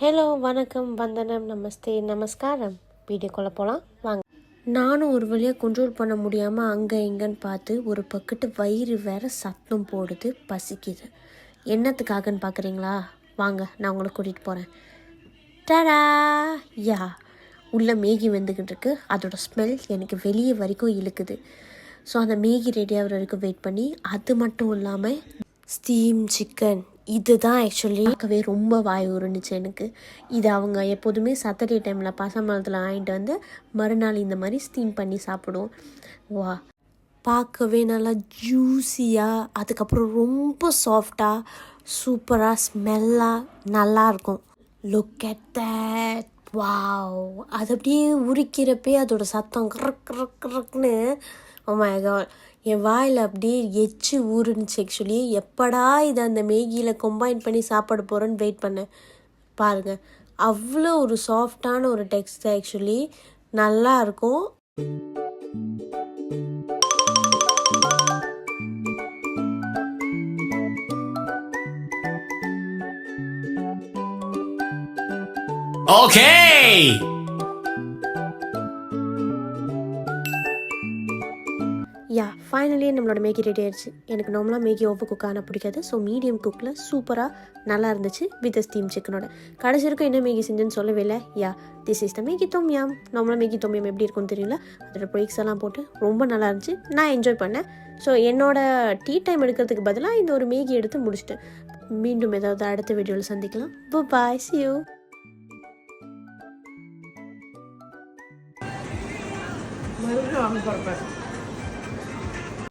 Hello, வணக்கம், வந்தனம், நமஸ்தே, நமஸ்காரம். வீடியோக்குள்ளே போகலாம் வாங்க. நானும் ஒரு வழியாக கண்ட்ரோல் பண்ண முடியாமல் அங்கே இங்கேன்னு பார்த்து ஒரு பக்கெட்டு வயிறு வேற சத்தம் போடுது, பசிக்குது. என்னத்துக்காகன்னு பார்க்குறீங்களா? வாங்க, நான் உங்களை கூட்டிகிட்டு போகிறேன். டடா! யா, உள்ளே மேகி வெந்துக்கிட்டு இருக்கு. அதோட ஸ்மெல் எனக்கு வெளியே வரைக்கும் இழுக்குது. ஸோ அந்த மேகி ரெடியாகிற வரைக்கும் வெயிட் பண்ணி, அது மட்டும் இல்லாமல் ஸ்டீம் சிக்கன், இதுதான் ஆக்சுவலி பார்க்கவே ரொம்ப வாய் உருணுச்சு எனக்கு. இது அவங்க எப்போதுமே சாட்டர்டே டைமில் பசம்பழத்தில் வாங்கிட்டு வந்து மறுநாள் இந்த மாதிரி ஸ்டீம் பண்ணி சாப்பிடுவோம். வா, பார்க்கவே நல்லா ஜூஸியாக, அதுக்கப்புறம் ரொம்ப சாஃப்டாக, சூப்பராக, ஸ்மெல்லாக நல்லாயிருக்கும். Look at that, wow! அது அப்படியே உரிக்கிறப்பே அதோட சத்தம் கரக்குன்னு. ஓ மை காட், என் வாயில் அப்படியே எச்சு ஊறுனுச்சு. ஆக்சுவலி எப்படா இதை அந்த மேகியில் கம்பைன் பண்ணி சாப்பிட போகிறேன்னு வெயிட் பண்ணேன். பாருங்கள், அவ்வளோ ஒரு சாஃப்டான ஒரு டெக்ஸ்டர். ஆக்சுவலி நல்லா இருக்கும். Okay! யா, ஃபைனலி நம்மளோட மேகி ரெடி ஆயிடுச்சு. எனக்கு நார்மலாக மேகி ஓவர் குக் ஆனால் பிடிக்காது. ஸோ மீடியம் குக்கில் சூப்பராக நல்லா இருந்துச்சு வித் ஸ்டீம் சிக்கனோட. கடைசி வரைக்கும் என்ன மேகி செஞ்சுன்னு சொல்லவே இல்லை. யா, திஸ் இஸ் த மேகி தொம்யாம். நார்மலாக மேகி தொம்யாம் எப்படி இருக்குன்னு தெரியல. அதோட ப்ரேக்ஸ் எல்லாம் போட்டு ரொம்ப நல்லா இருந்துச்சு. நான் என்ஜாய் பண்ணேன். ஸோ என்னோட டீ டைம் எடுக்கிறதுக்கு பதிலாக இந்த ஒரு மேகி எடுத்து முடிச்சிட்டேன். மீண்டும் ஏதாவது அடுத்த வீடியோவில் சந்திக்கலாம். பாய், see you. மறுபடியும் வாங்க போகிறேன்.